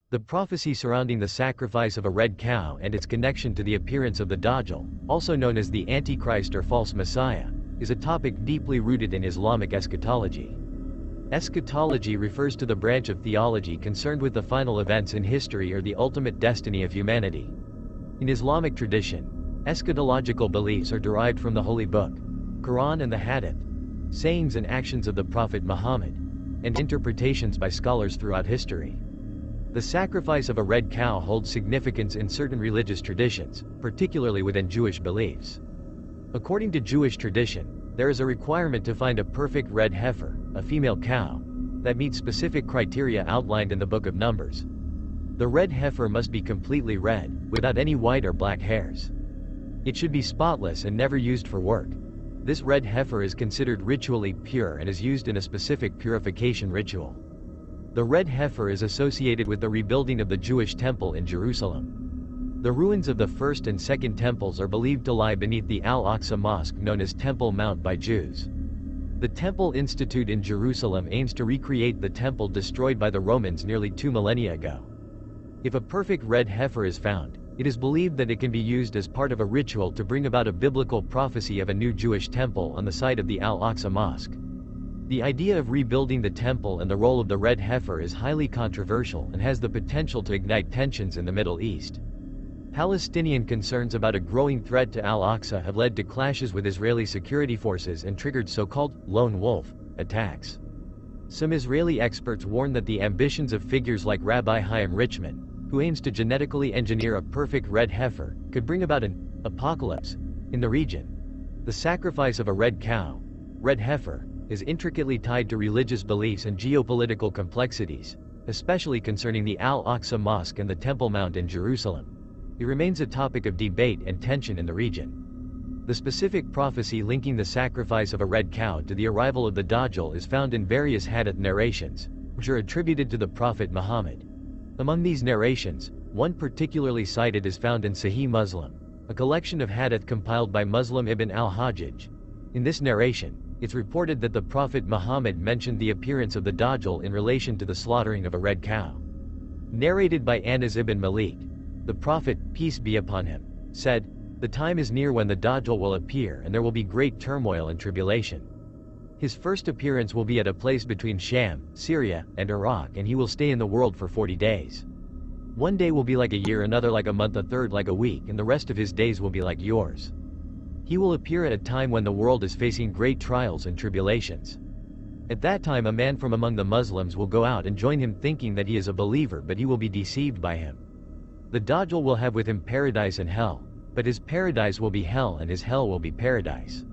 The prophecy surrounding the sacrifice of a red cow and its connection to the appearance of the Dajjal, also known as the Antichrist or false Messiah, is a topic deeply rooted in Islamic eschatology. Eschatology refers to the branch of theology concerned with the final events in history or the ultimate destiny of humanity. In Islamic tradition, eschatological beliefs are derived from the Holy Book, Quran and the Hadith, sayings and actions of the Prophet Muhammad, and interpretations by scholars throughout history. The sacrifice of a red cow holds significance in certain religious traditions, particularly within Jewish beliefs. According to Jewish tradition, there is a requirement to find a perfect red heifer, a female cow, that meets specific criteria outlined in the Book of Numbers. The red heifer must be completely red, without any white or black hairs. It should be spotless and never used for work. This red heifer is considered ritually pure and is used in a specific purification ritual. The red heifer is associated with the rebuilding of the Jewish temple in Jerusalem. The ruins of the first and second temples are believed to lie beneath the Al-Aqsa Mosque known as Temple Mount by Jews. The Temple Institute in Jerusalem aims to recreate the temple destroyed by the Romans nearly 2 millennia ago. If a perfect red heifer is found, it is believed that it can be used as part of a ritual to bring about a biblical prophecy of a new Jewish temple on the site of the Al-Aqsa Mosque. The idea of rebuilding the temple and the role of the red heifer is highly controversial and has the potential to ignite tensions in the Middle East. Palestinian concerns about a growing threat to Al-Aqsa have led to clashes with Israeli security forces and triggered so-called lone wolf attacks. Some Israeli experts warn that the ambitions of figures like Rabbi Chaim Richman, who aims to genetically engineer a perfect red heifer, could bring about an apocalypse in the region. The sacrifice of a red cow, red heifer, is intricately tied to religious beliefs and geopolitical complexities, especially concerning the Al-Aqsa Mosque and the Temple Mount in Jerusalem. It remains a topic of debate and tension in the region. The specific prophecy linking the sacrifice of a red cow to the arrival of the Dajjal is found in various hadith narrations, which are attributed to the Prophet Muhammad. Among these narrations, one particularly cited is found in Sahih Muslim, a collection of hadith compiled by Muslim ibn al-Hajjaj. In this narration, it's reported that the Prophet Muhammad mentioned the appearance of the Dajjal in relation to the slaughtering of a red cow. Narrated by Anas ibn Malik, the Prophet, peace be upon him, said, "The time is near when the Dajjal will appear and there will be great turmoil and tribulation. His first appearance will be at a place between Sham, Syria, and Iraq, and he will stay in the world for 40 days. One day will be like a year, another like a month, a third like a week, and the rest of his days will be like yours. He will appear at a time when the world is facing great trials and tribulations. At that time a man from among the Muslims will go out and join him thinking that he is a believer, but he will be deceived by him. The Dajjal will have with him paradise and hell, but his paradise will be hell and his hell will be paradise.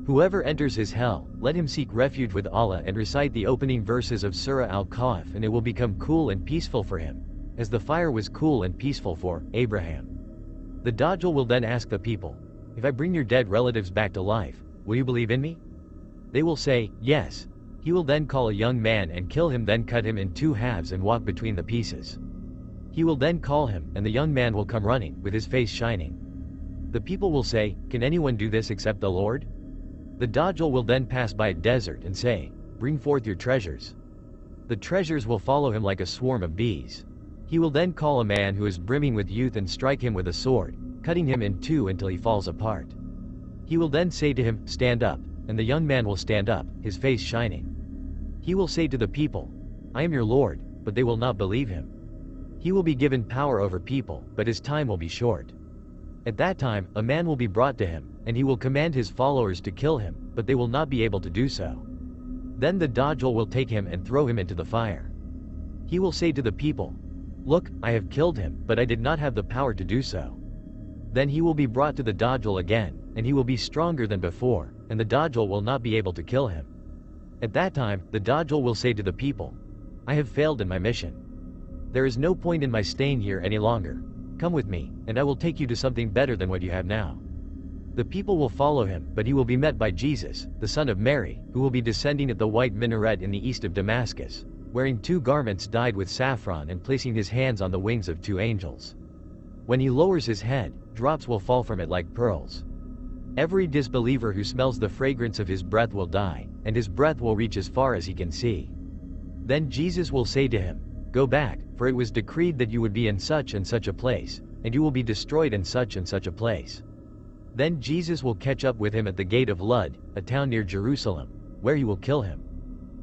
Whoever enters his hell, let him seek refuge with Allah and recite the opening verses of Surah Al-Kahf, and it will become cool and peaceful for him, as the fire was cool and peaceful for Abraham. The Dajjal will then ask the people, 'If I bring your dead relatives back to life, will you believe in me?' They will say, 'Yes.' He will then call a young man and kill him, then cut him in 2 halves and walk between the pieces. He will then call him, and the young man will come running, with his face shining. The people will say, 'Can anyone do this except the Lord?' The Dajjal will then pass by a desert and say, 'Bring forth your treasures.' The treasures will follow him like a swarm of bees. He will then call a man who is brimming with youth and strike him with a sword, cutting him in 2 until he falls apart. He will then say to him, 'Stand up,' and the young man will stand up, his face shining. He will say to the people, 'I am your Lord,' but they will not believe him. He will be given power over people, but his time will be short. At that time, a man will be brought to him, and he will command his followers to kill him, but they will not be able to do so. Then the Dajjal will take him and throw him into the fire. He will say to the people, 'Look, I have killed him, but I did not have the power to do so.' Then he will be brought to the Dajjal again, and he will be stronger than before, and the Dajjal will not be able to kill him. At that time, the Dajjal will say to the people, 'I have failed in my mission. There is no point in my staying here any longer. Come with me, and I will take you to something better than what you have now.' The people will follow him, but he will be met by Jesus, the son of Mary, who will be descending at the white minaret in the east of Damascus, wearing 2 garments dyed with saffron and placing his hands on the wings of 2 angels. When he lowers his head, drops will fall from it like pearls. Every disbeliever who smells the fragrance of his breath will die, and his breath will reach as far as he can see. Then Jesus will say to him, 'Go back, for it was decreed that you would be in such and such a place, and you will be destroyed in such and such a place. Then Jesus will catch up with him at the gate of Lud, a town near Jerusalem, where he will kill him.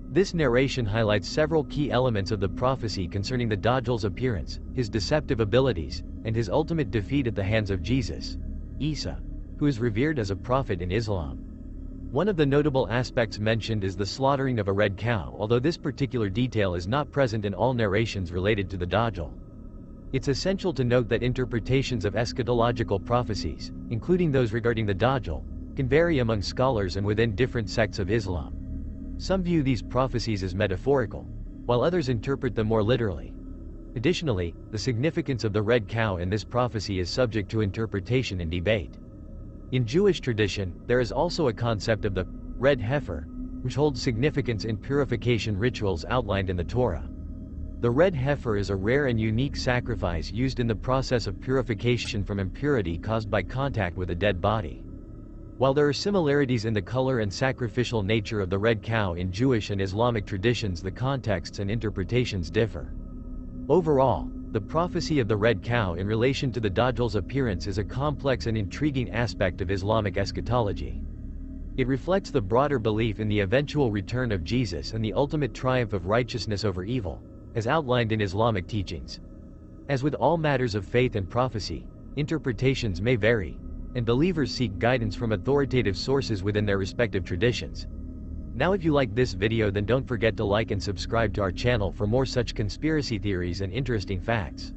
This narration highlights several key elements of the prophecy concerning the Dajjal's appearance, his deceptive abilities, and his ultimate defeat at the hands of Jesus, Isa, who is revered as a prophet in Islam. One of the notable aspects mentioned is the slaughtering of a red cow, although this particular detail is not present in all narrations related to the Dajjal. It's essential to note that interpretations of eschatological prophecies, including those regarding the Dajjal, can vary among scholars and within different sects of Islam. Some view these prophecies as metaphorical, while others interpret them more literally. Additionally, the significance of the red cow in this prophecy is subject to interpretation and debate. In Jewish tradition, there is also a concept of the red heifer, which holds significance in purification rituals outlined in the Torah. The red heifer is a rare and unique sacrifice used in the process of purification from impurity caused by contact with a dead body. While there are similarities in the color and sacrificial nature of the red cow in Jewish and Islamic traditions, the contexts and interpretations differ. Overall, the prophecy of the red cow in relation to the Dajjal's appearance is a complex and intriguing aspect of Islamic eschatology. It reflects the broader belief in the eventual return of Jesus and the ultimate triumph of righteousness over evil, as outlined in Islamic teachings. As with all matters of faith and prophecy, interpretations may vary, and believers seek guidance from authoritative sources within their respective traditions. Now if you like this video, then don't forget to like and subscribe to our channel for more such conspiracy theories and interesting facts.